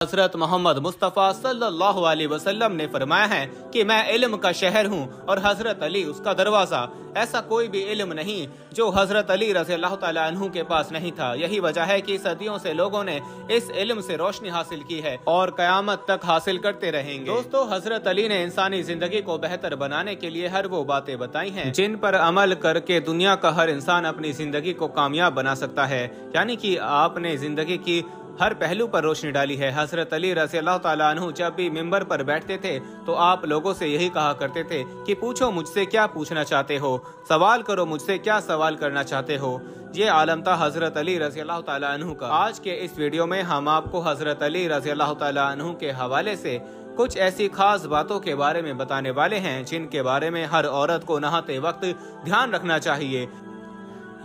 हजरत मोहम्मद मुस्तफ़ा सल्लल्लाहु अलैहि वसल्लम ने फरमाया है कि मैं इल्म का शहर हूँ और हजरत अली उसका दरवाजा। ऐसा कोई भी इल्म नहीं जो हजरत अली रज़ियल्लाहु तआला अन्हु के पास नहीं था। यही वजह है कि सदियों से लोगों ने इस इल्म से रोशनी हासिल की है और कयामत तक हासिल करते रहेंगे। दोस्तों, हजरत अली ने इंसानी जिंदगी को बेहतर बनाने के लिए हर वो बातें बताई हैं जिन पर अमल करके दुनिया का हर इंसान अपनी जिंदगी को कामयाब बना सकता है। यानी कि आपने जिंदगी की हर पहलू पर रोशनी डाली है। हजरत अली रज़ियल्लाहु तआला अन्हु जब भी मिंबर पर बैठते थे तो आप लोगों से यही कहा करते थे कि पूछो मुझसे क्या पूछना चाहते हो, सवाल करो मुझसे क्या सवाल करना चाहते हो। ये आलम था हजरत अली रज़ियल्लाहु तआला अन्हु का। आज के इस वीडियो में हम आपको हजरत अली रज़ियल्लाहु तआला अन्हु के हवाले से कुछ ऐसी खास बातों के बारे में बताने वाले हैं जिनके बारे में हर औरत को नहाते वक्त ध्यान रखना चाहिए।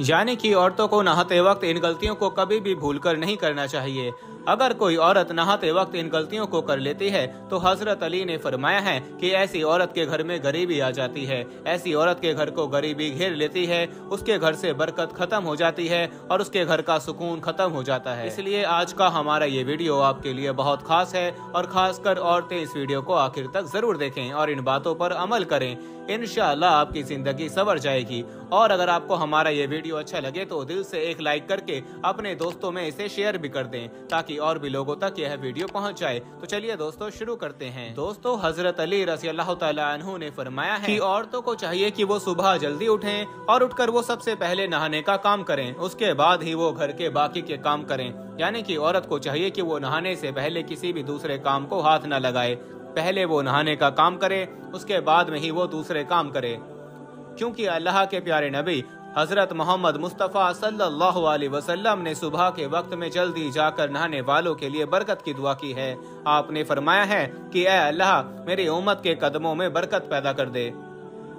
यानी कि औरतों को नहाते वक्त इन गलतियों को कभी भी भूलकर नहीं करना चाहिए। अगर कोई औरत नहाते वक्त इन गलतियों को कर लेती है तो हजरत अली ने फरमाया है कि ऐसी औरत के घर में गरीबी आ जाती है। ऐसी औरत के घर को गरीबी घेर लेती है, उसके घर से बरकत खत्म हो जाती है और उसके घर का सुकून खत्म हो जाता है। इसलिए आज का हमारा ये वीडियो आपके लिए बहुत खास है और खासकर औरतें इस वीडियो को आखिर तक जरूर देखें और इन बातों पर अमल करें। इंशाअल्लाह आपकी जिंदगी संवर जाएगी। और अगर आपको हमारा ये वीडियो अच्छा लगे तो दिल से एक लाइक करके अपने दोस्तों में इसे शेयर भी कर दें ताकि और भी लोगों तक यह वीडियो पहुंच जाए। तो चलिए दोस्तों शुरू करते हैं। दोस्तों, हजरत अली रज़ियल्लाहु तआला अन्हु ने फरमाया है कि औरतों को चाहिए कि वो सुबह जल्दी उठें और उठकर वो सबसे पहले नहाने का काम करें, उसके बाद ही वो घर के बाकी के काम करें। यानी कि औरत को चाहिए कि वो नहाने से पहले किसी भी दूसरे काम को हाथ न लगाए। पहले वो नहाने का काम करे, उसके बाद में ही वो दूसरे काम करे, क्योंकि अल्लाह के प्यारे नबी हजरत मोहम्मद मुस्तफ़ा सल्लल्लाहु अलैहि वसल्लम ने सुबह के वक्त में जल्दी जाकर नहाने वालों के लिए बरकत की दुआ की है। आपने फरमाया है कि ऐ अल्लाह मेरी उम्मत के कदमों में बरकत पैदा कर दे।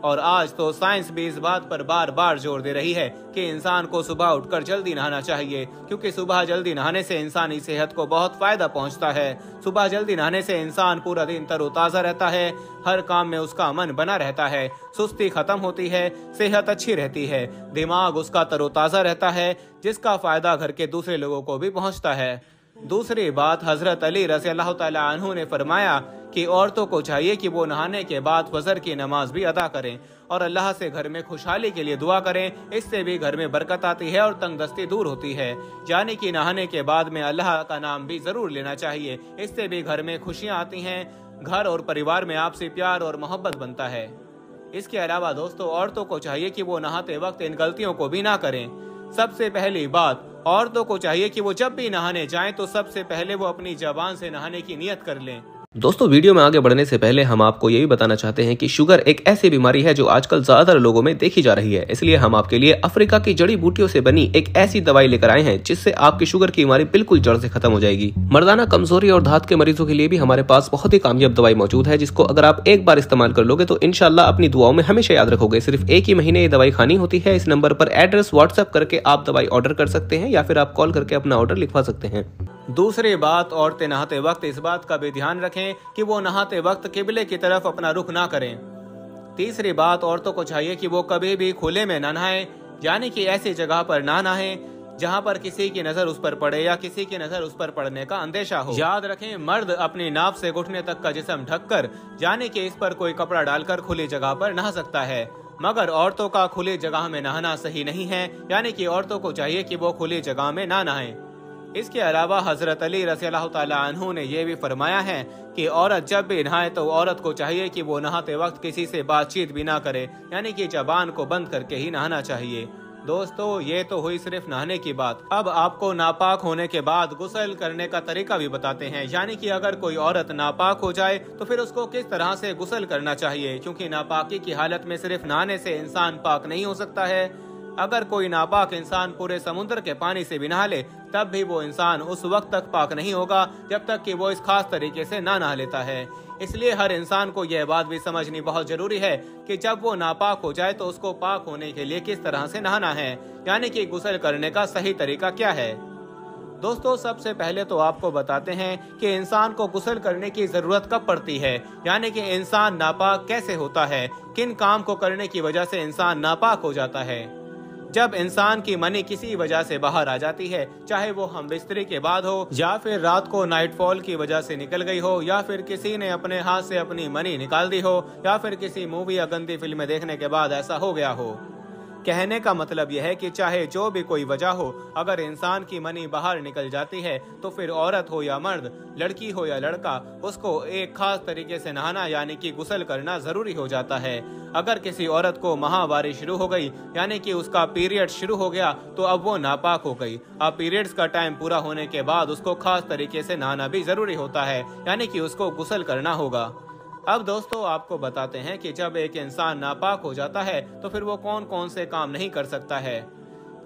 और आज तो साइंस भी इस बात पर बार बार जोर दे रही है कि इंसान को सुबह उठकर जल्दी नहाना चाहिए, क्योंकि सुबह जल्दी नहाने से इंसानी सेहत को बहुत फायदा पहुंचता है। सुबह जल्दी नहाने से इंसान पूरा दिन तरोताजा रहता है, हर काम में उसका मन बना रहता है, सुस्ती खत्म होती है, सेहत अच्छी रहती है, दिमाग उसका तरोताजा रहता है, जिसका फायदा घर के दूसरे लोगों को भी पहुंचता है। दूसरी बात, हजरत अली रज़ियल्लाहु तआला अन्हु ने फरमाया कि औरतों को चाहिए कि वो नहाने के बाद फजर की नमाज भी अदा करें और अल्लाह से घर में खुशहाली के लिए दुआ करें। इससे भी घर में बरकत आती है और तंगदस्ती दूर होती है। यानी कि नहाने के बाद में अल्लाह का नाम भी जरूर लेना चाहिए, इससे भी घर में खुशियाँ आती हैं, घर और परिवार में आपसी प्यार और मोहब्बत बनता है। इसके अलावा दोस्तों, औरतों को चाहिए कि वो नहाते वक्त इन गलतियों को भी ना करें। सबसे पहली बात, औरतों को चाहिए कि वो जब भी नहाने जाएं तो सबसे पहले वो अपनी ज़बान से नहाने की नियत कर लें। दोस्तों, वीडियो में आगे बढ़ने से पहले हम आपको ये भी बताना चाहते हैं कि शुगर एक ऐसी बीमारी है जो आजकल ज्यादातर लोगों में देखी जा रही है। इसलिए हम आपके लिए अफ्रीका की जड़ी बूटियों से बनी एक ऐसी दवाई लेकर आए हैं जिससे आपकी शुगर की बीमारी बिल्कुल जड़ से खत्म हो जाएगी। मर्दाना कमजोरी और धात के मरीजों के लिए भी हमारे पास बहुत ही कामयाब दवाई मौजूद है, जिसको अगर आप एक बार इस्तेमाल कर लोगे तो इंशाल्लाह अपनी दुआओं में हमेशा याद रखोगे। सिर्फ एक ही महीने ये दवाई खानी होती है। इस नंबर पर एड्रेस व्हाट्सएप करके आप दवाई ऑर्डर कर सकते हैं या फिर आप कॉल करके अपना ऑर्डर लिखवा सकते हैं। दूसरी बात, औरतें नहाते वक्त इस बात का भी ध्यान रखें कि वो नहाते वक्त किबले की तरफ अपना रुख ना करें। तीसरी बात, औरतों को चाहिए कि वो कभी भी खुले में ना नहाएं, यानी कि ऐसी जगह पर ना नहाएं जहां पर किसी की नजर उस पर पड़े या किसी की नजर उस पर पड़ने का अंदेशा हो। याद रखें, मर्द अपनी नाभ से घुटने तक का जिस्म ढककर, यानी कि इस पर कोई कपड़ा डालकर खुली जगह पर नहा सकता है, मगर औरतों का खुली जगह में नहाना सही नहीं है। यानी कि औरतों को चाहिए कि वो खुली जगह में ना नहाएं। इसके अलावा हजरत अली रज़ियल्लाहु तआला अन्हु ने यह भी फरमाया है कि औरत जब भी नहाए तो औरत को चाहिए कि वो नहाते वक्त किसी से बातचीत भी ना करे, यानी कि जबान को बंद करके ही नहाना चाहिए। दोस्तों, ये तो हुई सिर्फ नहाने की बात। अब आपको नापाक होने के बाद गुस्ल करने का तरीका भी बताते हैं। यानी कि अगर कोई औरत नापाक हो जाए तो फिर उसको किस तरह से गुस्ल करना चाहिए, क्योंकि नापाकी की हालत में सिर्फ नहाने से इंसान पाक नहीं हो सकता है। अगर कोई नापाक इंसान पूरे समुद्र के पानी से भी नहा ले तब भी वो इंसान उस वक्त तक पाक नहीं होगा जब तक कि वो इस खास तरीके से ना नहा लेता है। इसलिए हर इंसान को यह बात भी समझनी बहुत जरूरी है कि जब वो नापाक हो जाए तो उसको पाक होने के लिए किस तरह से नहाना है, यानी कि गुस्ल करने का सही तरीका क्या है। दोस्तों, सबसे पहले तो आपको बताते हैं कि इंसान को गुस्ल करने की जरूरत कब पड़ती है, यानी कि इंसान नापाक कैसे होता है, किन काम को करने की वजह से इंसान नापाक हो जाता है। जब इंसान की मनी किसी वजह से बाहर आ जाती है, चाहे वो हम बिस्तरी के बाद हो या फिर रात को नाइटफॉल की वजह से निकल गई हो या फिर किसी ने अपने हाथ से अपनी मनी निकाल दी हो या फिर किसी मूवी या गंदी फिल्में देखने के बाद ऐसा हो गया हो। कहने का मतलब यह है कि चाहे जो भी कोई वजह हो, अगर इंसान की मनी बाहर निकल जाती है तो फिर औरत हो या मर्द, लड़की हो या लड़का, उसको एक खास तरीके से नहाना यानी कि गुस्ल करना जरूरी हो जाता है। अगर किसी औरत को माहवारी शुरू हो गई यानी कि उसका पीरियड शुरू हो गया तो अब वो नापाक हो गई। अब पीरियड्स का टाइम पूरा होने के बाद उसको खास तरीके से नहाना भी जरूरी होता है, यानी कि उसको गुस्ल करना होगा। अब दोस्तों आपको बताते हैं कि जब एक इंसान नापाक हो जाता है तो फिर वो कौन कौन से काम नहीं कर सकता है।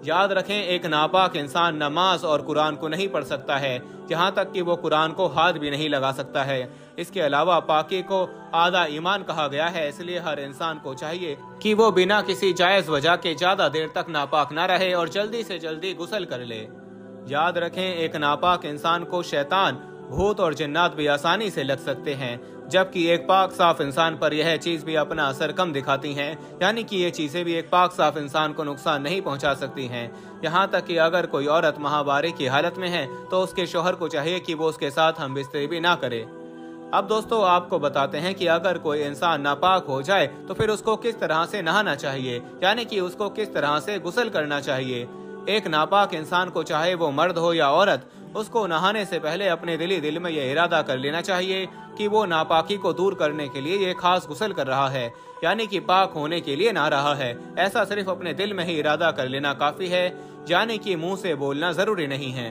याद रखें, एक नापाक इंसान नमाज और कुरान को नहीं पढ़ सकता है, यहाँ तक कि वो कुरान को हाथ भी नहीं लगा सकता है। इसके अलावा पाकी को आधा ईमान कहा गया है, इसलिए हर इंसान को चाहिए कि वो बिना किसी जायज वजह के ज्यादा देर तक नापाक न रहे और जल्दी से जल्दी गुस्ल कर ले। याद रखें, एक नापाक इंसान को शैतान, भूत और जिन्नात भी आसानी से लग सकते हैं, जबकि एक पाक साफ इंसान पर यह चीज भी अपना असर कम दिखाती हैं, यानी कि ये चीजें भी एक पाक साफ इंसान को नुकसान नहीं पहुंचा सकती हैं। यहाँ तक कि अगर कोई औरत माहवारी की हालत में है तो उसके शौहर को चाहिए कि वो उसके साथ हम बिस्तरी भी ना करे। अब दोस्तों आपको बताते हैं कि अगर कोई इंसान नापाक हो जाए तो फिर उसको किस तरह से नहाना चाहिए, यानी कि उसको किस तरह से गुस्ल करना चाहिए। एक नापाक इंसान को, चाहे वो मर्द हो या औरत, उसको नहाने से पहले अपने दिल में ये इरादा कर लेना चाहिए कि वो नापाकी को दूर करने के लिए ये खास गुस्ल कर रहा है, यानी कि पाक होने के लिए नहा रहा है। ऐसा सिर्फ अपने दिल में ही इरादा कर लेना काफी है, यानी कि मुंह से बोलना जरूरी नहीं है।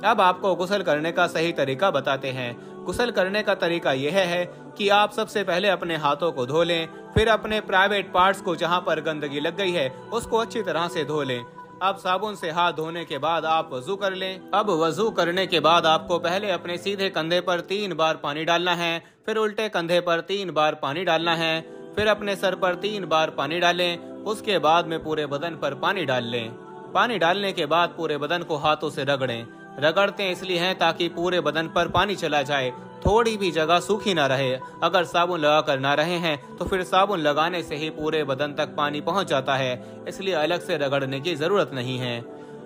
अब आपको गुस्ल करने का सही तरीका बताते हैं। गुस्ल करने का तरीका यह है कि आप सबसे पहले अपने हाथों को धो लें, फिर अपने प्राइवेट पार्ट्स को जहाँ पर गंदगी लग गई है उसको अच्छी तरह से धो लें। अब साबुन से हाथ धोने के बाद आप वजू कर लें। अब वजू करने के बाद आपको पहले अपने सीधे कंधे पर 3 बार पानी डालना है, फिर उल्टे कंधे पर 3 बार पानी डालना है, फिर अपने सर पर 3 बार पानी डालें। उसके बाद में पूरे बदन पर पानी डाल लें। पानी डालने के बाद पूरे बदन को हाथों से रगड़ें। रगड़ते इसलिए हैं ताकि पूरे बदन पर पानी चला जाए, थोड़ी भी जगह सूखी ना रहे। अगर साबुन लगा कर ना रहे हैं तो फिर साबुन लगाने से ही पूरे बदन तक पानी पहुंच जाता है, इसलिए अलग से रगड़ने की जरूरत नहीं है।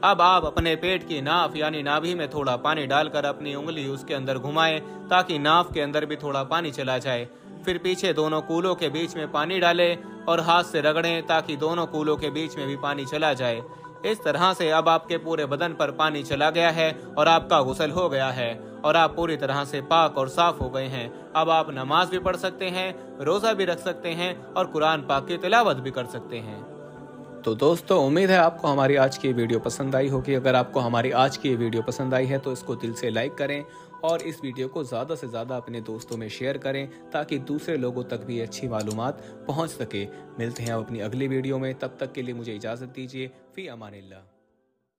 अब आप अपने पेट की नाफ यानी नाभि में थोड़ा पानी डालकर अपनी उंगली उसके अंदर घुमाएं ताकि नाफ के अंदर भी थोड़ा पानी चला जाए। फिर पीछे दोनों कूलों के बीच में पानी डालें और हाथ से रगड़ें ताकि दोनों कूलों के बीच में भी पानी चला जाए। इस तरह से अब आपके पूरे बदन पर पानी चला गया है और आपका गुस्ल हो गया है और आप पूरी तरह से पाक और साफ हो गए हैं। अब आप नमाज भी पढ़ सकते हैं, रोजा भी रख सकते हैं और कुरान पाक की तिलावत भी कर सकते हैं। तो दोस्तों उम्मीद है आपको हमारी आज की वीडियो पसंद आई होगी। अगर आपको हमारी आज की वीडियो पसंद आई है तो इसको दिल से लाइक करें और इस वीडियो को ज़्यादा से ज़्यादा अपने दोस्तों में शेयर करें ताकि दूसरे लोगों तक भी अच्छी मालूमात पहुंच सके। मिलते हैं अपनी अगली वीडियो में, तब तक के लिए मुझे इजाज़त दीजिए। फी अमानिल्लाह।